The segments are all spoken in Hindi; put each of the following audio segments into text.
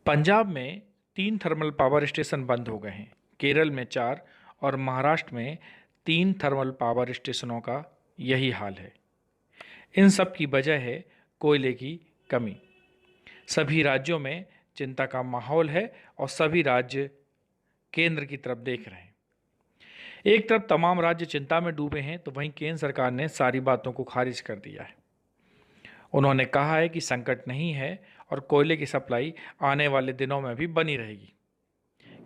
पंजाब में 3 थर्मल पावर स्टेशन बंद हो गए हैं। केरल में 4 और महाराष्ट्र में 3 थर्मल पावर स्टेशनों का यही हाल है। इन सब की वजह है कोयले की कमी। सभी राज्यों में चिंता का माहौल है और सभी राज्य केंद्र की तरफ देख रहे हैं। एक तरफ तमाम राज्य चिंता में डूबे हैं, तो वहीं केंद्र सरकार ने सारी बातों को खारिज कर दिया है। उन्होंने कहा है कि संकट नहीं है और कोयले की सप्लाई आने वाले दिनों में भी बनी रहेगी।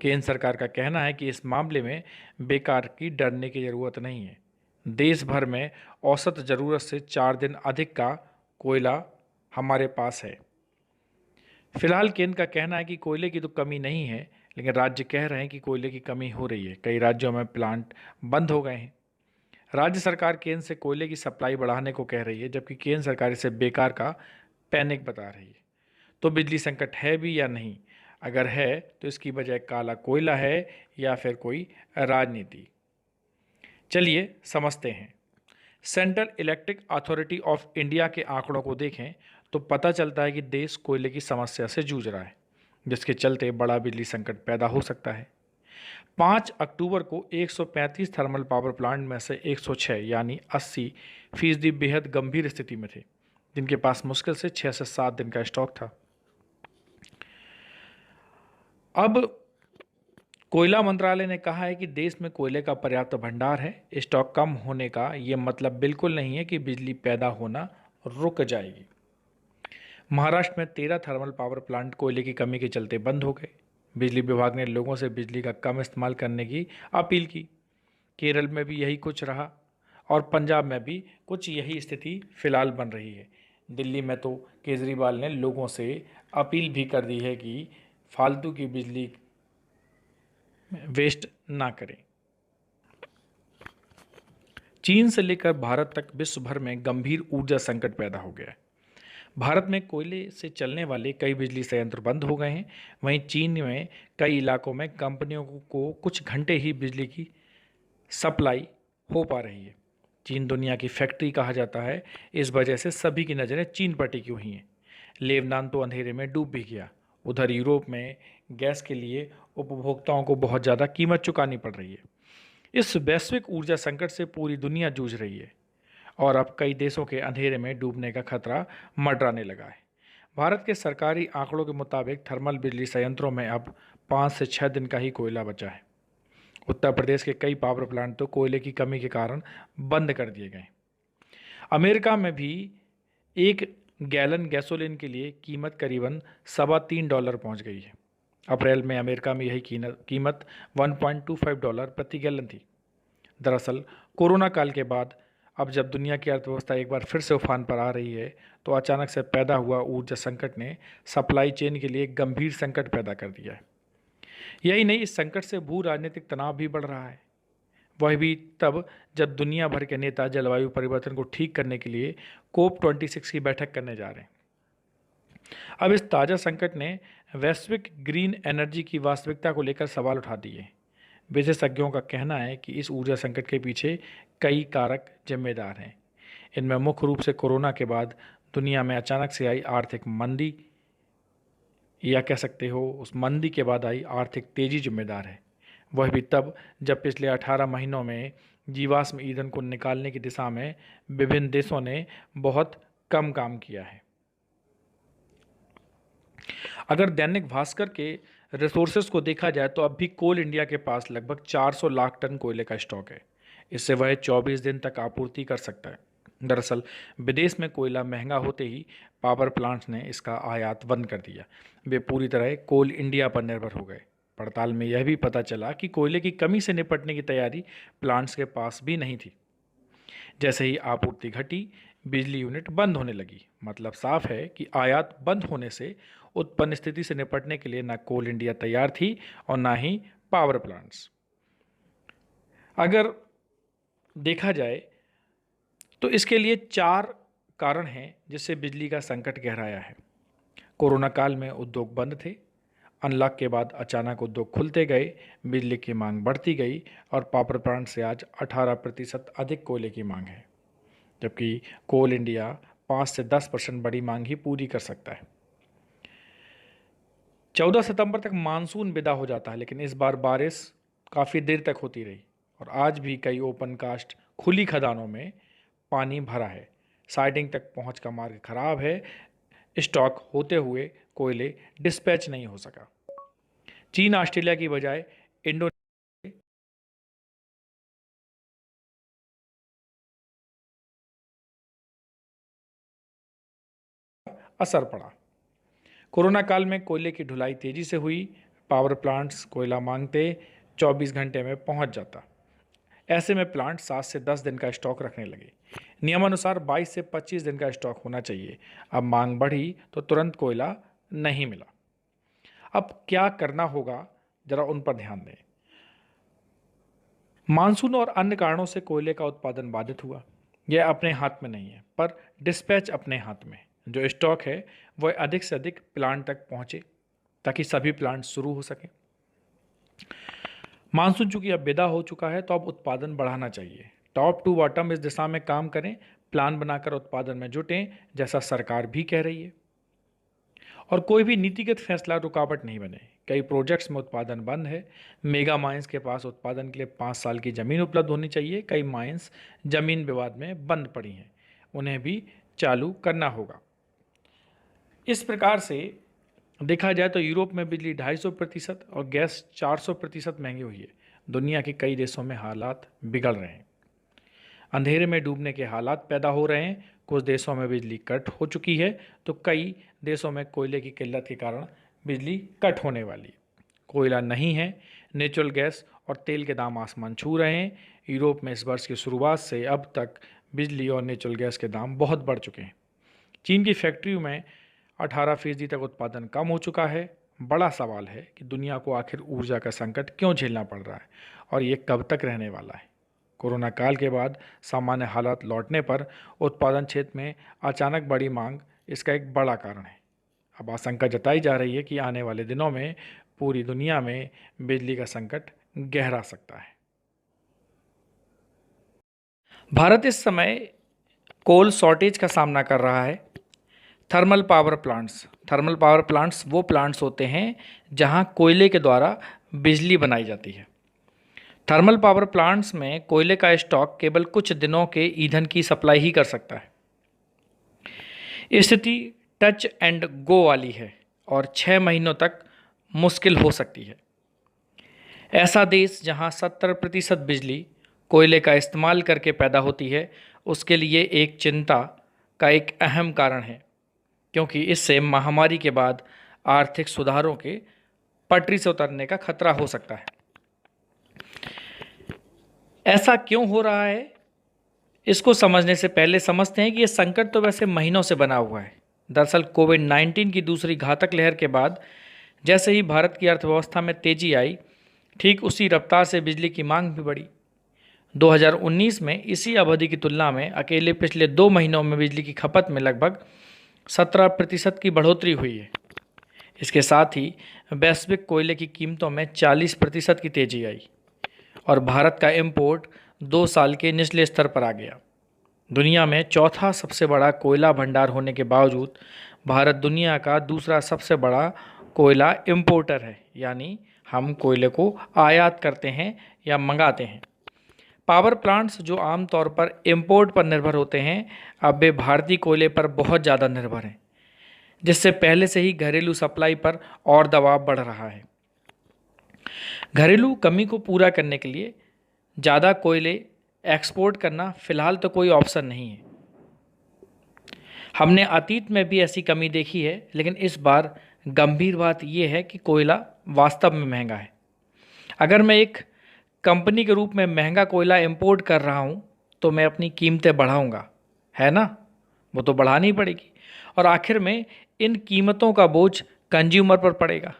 केंद्र सरकार का कहना है कि इस मामले में बेकार की डरने की ज़रूरत नहीं है। देश भर में औसत ज़रूरत से 4 दिन अधिक का कोयला हमारे पास है। फिलहाल केंद्र का कहना है कि कोयले की तो कमी नहीं है, लेकिन राज्य कह रहे हैं कि कोयले की कमी हो रही है। कई राज्यों में प्लांट बंद हो गए हैं। राज्य सरकार केंद्र से कोयले की सप्लाई बढ़ाने को कह रही है, जबकि केंद्र सरकार इसे बेकार का पैनिक बता रही है। तो बिजली संकट है भी या नहीं? अगर है तो इसकी वजह काला कोयला है या फिर कोई राजनीति? चलिए समझते हैं। Central electric authority of India के आंकड़ों को देखें तो पता चलता है कि देश कोयले की समस्या से जूझ रहा है, जिसके चलते बड़ा बिजली संकट पैदा हो सकता है। 5 अक्टूबर को 135 थर्मल पावर प्लांट में से 106 यानी 80% बेहद गंभीर स्थिति में थे, जिनके पास मुश्किल से 6 से 7 दिन का स्टॉक था। अब कोयला मंत्रालय ने कहा है कि देश में कोयले का पर्याप्त भंडार है। स्टॉक कम होने का ये मतलब बिल्कुल नहीं है कि बिजली पैदा होना रुक जाएगी। महाराष्ट्र में 13 थर्मल पावर प्लांट कोयले की कमी के चलते बंद हो गए। बिजली विभाग ने लोगों से बिजली का कम इस्तेमाल करने की अपील की। केरल में भी यही कुछ रहा और पंजाब में भी कुछ यही स्थिति फिलहाल बन रही है। दिल्ली में तो केजरीवाल ने लोगों से अपील भी कर दी है कि फालतू की बिजली वेस्ट ना करें। चीन से लेकर भारत तक विश्व भर में गंभीर ऊर्जा संकट पैदा हो गया है। भारत में कोयले से चलने वाले कई बिजली संयंत्र बंद हो गए हैं। वहीं चीन में कई इलाकों में कंपनियों को कुछ घंटे ही बिजली की सप्लाई हो पा रही है। चीन दुनिया की फैक्ट्री कहा जाता है, इस वजह से सभी की नज़रें चीन पर टिकी हुई हैं। लेबनान तो अंधेरे में डूब भी गया। उधर यूरोप में गैस के लिए उपभोक्ताओं को बहुत ज़्यादा कीमत चुकानी पड़ रही है। इस वैश्विक ऊर्जा संकट से पूरी दुनिया जूझ रही है और अब कई देशों के अंधेरे में डूबने का खतरा मंडराने लगा है। भारत के सरकारी आंकड़ों के मुताबिक थर्मल बिजली संयंत्रों में अब 5 से 6 दिन का ही कोयला बचा है। उत्तर प्रदेश के कई पावर प्लांट तो कोयले की कमी के कारण बंद कर दिए गए। अमेरिका में भी 1 गैलन गैसोलीन के लिए कीमत करीबन $3.25 पहुंच गई है। अप्रैल में अमेरिका में यही कीमत $1.25 प्रति गैलन थी। दरअसल कोरोना काल के बाद अब जब दुनिया की अर्थव्यवस्था एक बार फिर से उफान पर आ रही है, तो अचानक से पैदा हुआ ऊर्जा संकट ने सप्लाई चेन के लिए एक गंभीर संकट पैदा कर दिया है। यही नहीं, इस संकट से भू राजनीतिक तनाव भी बढ़ रहा है। वह भी तब जब दुनिया भर के नेता जलवायु परिवर्तन को ठीक करने के लिए COP26 की बैठक करने जा रहे हैं। अब इस ताज़ा संकट ने वैश्विक ग्रीन एनर्जी की वास्तविकता को लेकर सवाल उठा दिए। विशेषज्ञों का कहना है कि इस ऊर्जा संकट के पीछे कई कारक जिम्मेदार हैं। इनमें मुख्य रूप से कोरोना के बाद दुनिया में अचानक से आई आर्थिक मंदी, या कह सकते हो उस मंदी के बाद आई आर्थिक तेजी जिम्मेदार है। वह भी तब जब पिछले 18 महीनों में जीवाश्म ईंधन को निकालने की दिशा में विभिन्न देशों ने बहुत कम काम किया है। अगर दैनिक भास्कर के रिसोर्सेज को देखा जाए तो अब भी कोल इंडिया के पास लगभग 400 लाख टन कोयले का स्टॉक है। इससे वह 24 दिन तक आपूर्ति कर सकता है। दरअसल विदेश में कोयला महंगा होते ही पावर प्लांट्स ने इसका आयात बंद कर दिया। वे पूरी तरह कोल इंडिया पर निर्भर हो गए। पड़ताल में यह भी पता चला कि कोयले की कमी से निपटने की तैयारी प्लांट्स के पास भी नहीं थी। जैसे ही आपूर्ति घटी, बिजली यूनिट बंद होने लगी। मतलब साफ है कि आयात बंद होने से उत्पन्न स्थिति से निपटने के लिए न कोल इंडिया तैयार थी और ना ही पावर प्लांट्स। अगर देखा जाए तो इसके लिए 4 कारण हैं जिससे बिजली का संकट गहराया है। कोरोना काल में उद्योग बंद थे। अनलॉक के बाद अचानक उद्योग खुलते गए, बिजली की मांग बढ़ती गई और पावर प्लांट से आज 18% अधिक कोयले की मांग है, जबकि कोल इंडिया 5 से 10% बड़ी मांग ही पूरी कर सकता है। 14 सितंबर तक मानसून विदा हो जाता है, लेकिन इस बार बारिश काफ़ी देर तक होती रही और आज भी कई ओपन कास्ट खुली खदानों में पानी भरा है। साइडिंग तक पहुंच का मार्ग खराब है। स्टॉक होते हुए कोयले डिस्पैच नहीं हो सका। चीन ऑस्ट्रेलिया की बजाय इंडोनेशिया असर पड़ा। कोरोना काल में कोयले की ढुलाई तेजी से हुई। पावर प्लांट्स कोयला मांगते 24 घंटे में पहुंच जाता। ऐसे में प्लांट 7 से 10 दिन का स्टॉक रखने लगे। नियमानुसार 22 से 25 दिन का स्टॉक होना चाहिए। अब मांग बढ़ी तो तुरंत कोयला नहीं मिला। अब क्या करना होगा, जरा उन पर ध्यान दें। मानसून और अन्य कारणों से कोयले का उत्पादन बाधित हुआ। यह अपने हाथ में नहीं है, पर डिस्पैच अपने हाथ में। जो स्टॉक है वह अधिक से अधिक प्लांट तक पहुंचे ताकि सभी प्लांट शुरू हो सकें। मानसून चूंकि अब विदा हो चुका है तो अब उत्पादन बढ़ाना चाहिए। टॉप टू बॉटम इस दिशा में काम करें, प्लान बनाकर उत्पादन में जुटें, जैसा सरकार भी कह रही है। और कोई भी नीतिगत फैसला रुकावट नहीं बने। कई प्रोजेक्ट्स में उत्पादन बंद है। मेगा माइंस के पास उत्पादन के लिए 5 साल की ज़मीन उपलब्ध होनी चाहिए। कई माइंस ज़मीन विवाद में बंद पड़ी हैं, उन्हें भी चालू करना होगा। इस प्रकार से देखा जाए तो यूरोप में बिजली 250% और गैस 400% महंगी हुई है। दुनिया के कई देशों में हालात बिगड़ रहे हैं। अंधेरे में डूबने के हालात पैदा हो रहे हैं। कुछ देशों में बिजली कट हो चुकी है तो कई देशों में कोयले की किल्लत के कारण बिजली कट होने वाली है। कोयला नहीं है, नेचुरल गैस और तेल के दाम आसमान छू रहे हैं। यूरोप में इस वर्ष की शुरुआत से अब तक बिजली और नेचुरल गैस के दाम बहुत बढ़ चुके हैं। चीन की फैक्ट्रियों में 18% तक उत्पादन कम हो चुका है। बड़ा सवाल है कि दुनिया को आखिर ऊर्जा का संकट क्यों झेलना पड़ रहा है और ये कब तक रहने वाला है। कोरोना काल के बाद सामान्य हालात लौटने पर उत्पादन क्षेत्र में अचानक बड़ी मांग इसका एक बड़ा कारण है। अब आशंका जताई जा रही है कि आने वाले दिनों में पूरी दुनिया में बिजली का संकट गहरा सकता है। भारत इस समय कोल शॉर्टेज का सामना कर रहा है। थर्मल पावर प्लांट्स वो प्लांट्स होते हैं जहां कोयले के द्वारा बिजली बनाई जाती है। थर्मल पावर प्लांट्स में कोयले का स्टॉक केवल कुछ दिनों के ईंधन की सप्लाई ही कर सकता है। स्थिति टच एंड गो वाली है और 6 महीनों तक मुश्किल हो सकती है। ऐसा देश जहां 70% बिजली कोयले का इस्तेमाल करके पैदा होती है, उसके लिए एक चिंता का एक अहम कारण है, क्योंकि इससे महामारी के बाद आर्थिक सुधारों के पटरी से उतरने का खतरा हो सकता है। ऐसा क्यों हो रहा है, इसको समझने से पहले समझते हैं कि ये संकट तो वैसे महीनों से बना हुआ है। दरअसल कोविड-19 की दूसरी घातक लहर के बाद जैसे ही भारत की अर्थव्यवस्था में तेजी आई, ठीक उसी रफ्तार से बिजली की मांग भी बढ़ी। 2019 में इसी अवधि की तुलना में अकेले पिछले 2 महीनों में बिजली की खपत में लगभग 17% की बढ़ोतरी हुई है। इसके साथ ही वैश्विक कोयले की कीमतों में 40% की तेजी आई और भारत का इंपोर्ट 2 साल के निचले स्तर पर आ गया। दुनिया में चौथा सबसे बड़ा कोयला भंडार होने के बावजूद भारत दुनिया का दूसरा सबसे बड़ा कोयला इंपोर्टर है, यानी हम कोयले को आयात करते हैं या मंगाते हैं। पावर प्लांट्स जो आमतौर पर इंपोर्ट पर निर्भर होते हैं, अब वे भारतीय कोयले पर बहुत ज़्यादा निर्भर हैं, जिससे पहले से ही घरेलू सप्लाई पर और दबाव बढ़ रहा है। घरेलू कमी को पूरा करने के लिए ज़्यादा कोयले एक्सपोर्ट करना फ़िलहाल तो कोई ऑप्शन नहीं है। हमने अतीत में भी ऐसी कमी देखी है, लेकिन इस बार गंभीर बात यह है कि कोयला वास्तव में महंगा है। अगर मैं एक कंपनी के रूप में महंगा कोयला इंपोर्ट कर रहा हूं तो मैं अपनी कीमतें बढ़ाऊंगा, है ना? वो तो बढ़ानी पड़ेगी और आखिर में इन कीमतों का बोझ कंज्यूमर पर पड़ेगा।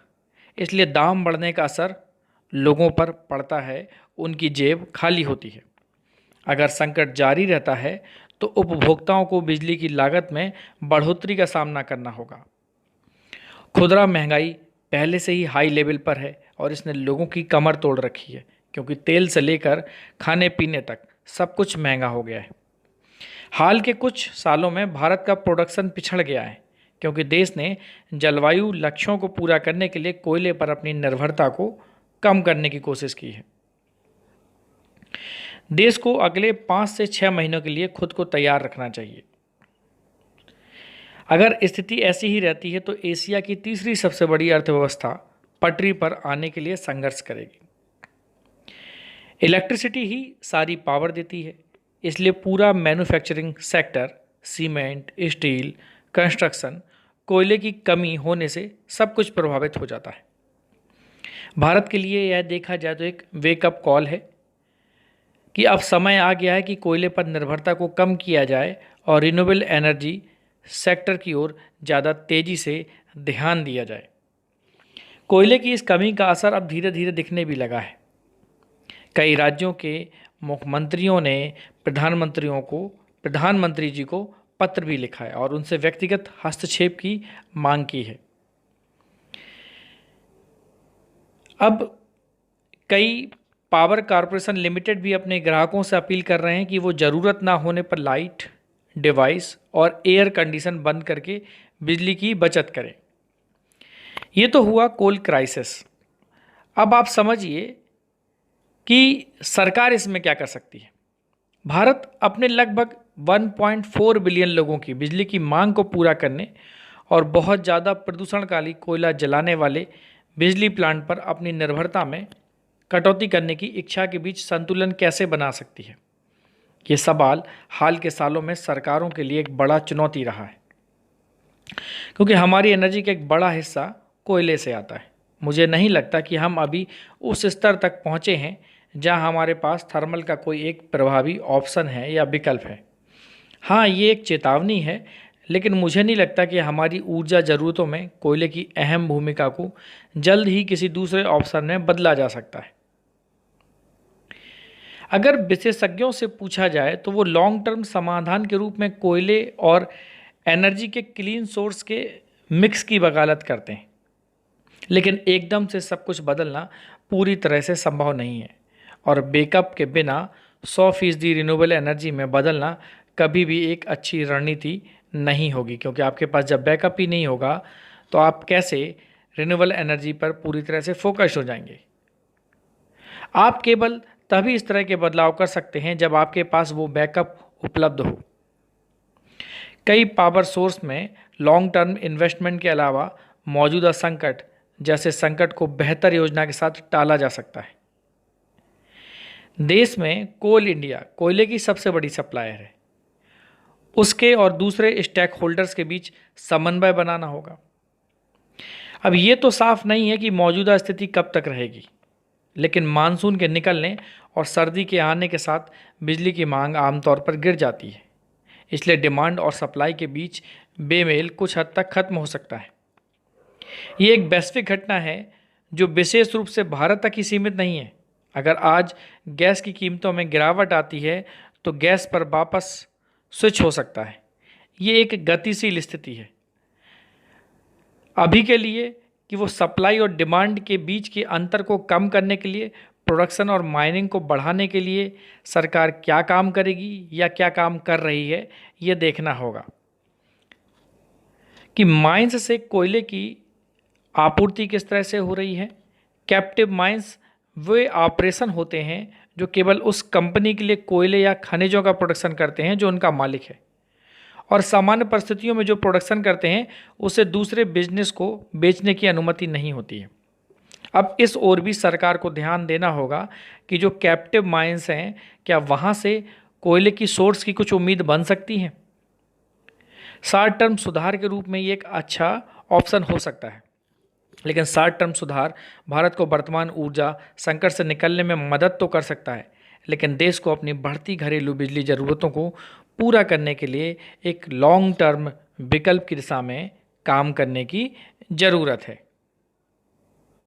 इसलिए दाम बढ़ने का असर लोगों पर पड़ता है, उनकी जेब खाली होती है। अगर संकट जारी रहता है तो उपभोक्ताओं को बिजली की लागत में बढ़ोतरी का सामना करना होगा। खुदरा महंगाई पहले से ही हाई लेवल पर है और इसने लोगों की कमर तोड़ रखी है, क्योंकि तेल से लेकर खाने पीने तक सब कुछ महंगा हो गया है। हाल के कुछ सालों में भारत का प्रोडक्शन पिछड़ गया है, क्योंकि देश ने जलवायु लक्ष्यों को पूरा करने के लिए कोयले पर अपनी निर्भरता को कम करने की कोशिश की है। देश को अगले 5 से 6 महीनों के लिए खुद को तैयार रखना चाहिए। अगर स्थिति ऐसी ही रहती है तो एशिया की तीसरी सबसे बड़ी अर्थव्यवस्था पटरी पर आने के लिए संघर्ष करेगी। इलेक्ट्रिसिटी ही सारी पावर देती है, इसलिए पूरा manufacturing sector, cement, steel, construction, कोयले की कमी होने से सब कुछ प्रभावित हो जाता है। भारत के लिए यह देखा जाए तो एक वेकअप कॉल है कि अब समय आ गया है कि कोयले पर निर्भरता को कम किया जाए और रिन्यूएबल एनर्जी सेक्टर की ओर ज़्यादा तेज़ी से ध्यान दिया जाए। कोयले की इस कमी का असर अब धीरे धीरे दिखने भी लगा है। कई राज्यों के मुख्यमंत्रियों ने प्रधानमंत्री जी को पत्र भी लिखा है और उनसे व्यक्तिगत हस्तक्षेप की मांग की है। अब कई पावर कॉरपोरेशन लिमिटेड भी अपने ग्राहकों से अपील कर रहे हैं कि वो ज़रूरत ना होने पर लाइट, डिवाइस और एयर कंडीशन बंद करके बिजली की बचत करें। ये तो हुआ कोल क्राइसिस। अब आप समझिए कि सरकार इसमें क्या कर सकती है। भारत अपने लगभग 1.4 बिलियन लोगों की बिजली की मांग को पूरा करने और बहुत ज़्यादा प्रदूषणकारी कोयला जलाने वाले बिजली प्लांट पर अपनी निर्भरता में कटौती करने की इच्छा के बीच संतुलन कैसे बना सकती है। ये सवाल हाल के सालों में सरकारों के लिए एक बड़ा चुनौती रहा है, क्योंकि हमारी एनर्जी का एक बड़ा हिस्सा कोयले से आता है। मुझे नहीं लगता कि हम अभी उस स्तर तक पहुँचे हैं जहां हमारे पास थर्मल का कोई एक प्रभावी ऑप्शन है या विकल्प है। हाँ, ये एक चेतावनी है, लेकिन मुझे नहीं लगता कि हमारी ऊर्जा ज़रूरतों में कोयले की अहम भूमिका को जल्द ही किसी दूसरे ऑप्शन में बदला जा सकता है। अगर विशेषज्ञों से पूछा जाए तो वो लॉन्ग टर्म समाधान के रूप में कोयले और एनर्जी के क्लीन सोर्स के मिक्स की वकालत करते हैं, लेकिन एकदम से सब कुछ बदलना पूरी तरह से संभव नहीं है और बैकअप के बिना 100% रिन्यूएबल एनर्जी में बदलना कभी भी एक अच्छी रणनीति नहीं होगी, क्योंकि आपके पास जब बैकअप ही नहीं होगा तो आप कैसे रिन्यूएबल एनर्जी पर पूरी तरह से फोकस हो जाएंगे। आप केवल तभी इस तरह के बदलाव कर सकते हैं जब आपके पास वो बैकअप उपलब्ध हो। कई पावर सोर्स में लॉन्ग टर्म इन्वेस्टमेंट के अलावा मौजूदा संकट जैसे संकट को बेहतर योजना के साथ टाला जा सकता है। देश में कोल इंडिया कोयले की सबसे बड़ी सप्लायर है। उसके और दूसरे स्टेक होल्डर्स के बीच समन्वय बनाना होगा। अब ये तो साफ नहीं है कि मौजूदा स्थिति कब तक रहेगी, लेकिन मानसून के निकलने और सर्दी के आने के साथ बिजली की मांग आमतौर पर गिर जाती है, इसलिए डिमांड और सप्लाई के बीच बेमेल कुछ हद तक खत्म हो सकता है। ये एक वैश्विक घटना है जो विशेष रूप से भारत तक ही सीमित नहीं है। अगर आज गैस की कीमतों में गिरावट आती है तो गैस पर वापस स्विच हो सकता है। ये एक गतिशील स्थिति है। अभी के लिए कि वो सप्लाई और डिमांड के बीच के अंतर को कम करने के लिए, प्रोडक्शन और माइनिंग को बढ़ाने के लिए सरकार क्या काम करेगी या क्या काम कर रही है, ये देखना होगा कि माइंस से कोयले की आपूर्ति किस तरह से हो रही है। कैप्टिव माइंस वे ऑपरेशन होते हैं जो केवल उस कंपनी के लिए कोयले या खनिजों का प्रोडक्शन करते हैं जो उनका मालिक है, और सामान्य परिस्थितियों में जो प्रोडक्शन करते हैं उसे दूसरे बिजनेस को बेचने की अनुमति नहीं होती है। अब इस ओर भी सरकार को ध्यान देना होगा कि जो कैप्टिव माइंस हैं, क्या वहाँ से कोयले की सोर्स की कुछ उम्मीद बन सकती है। शॉर्ट टर्म सुधार के रूप में ये एक अच्छा ऑप्शन हो सकता है, लेकिन शॉर्ट टर्म सुधार भारत को वर्तमान ऊर्जा संकट से निकलने में मदद तो कर सकता है, लेकिन देश को अपनी बढ़ती घरेलू बिजली ज़रूरतों को पूरा करने के लिए एक लॉन्ग टर्म विकल्प की दिशा में काम करने की ज़रूरत है।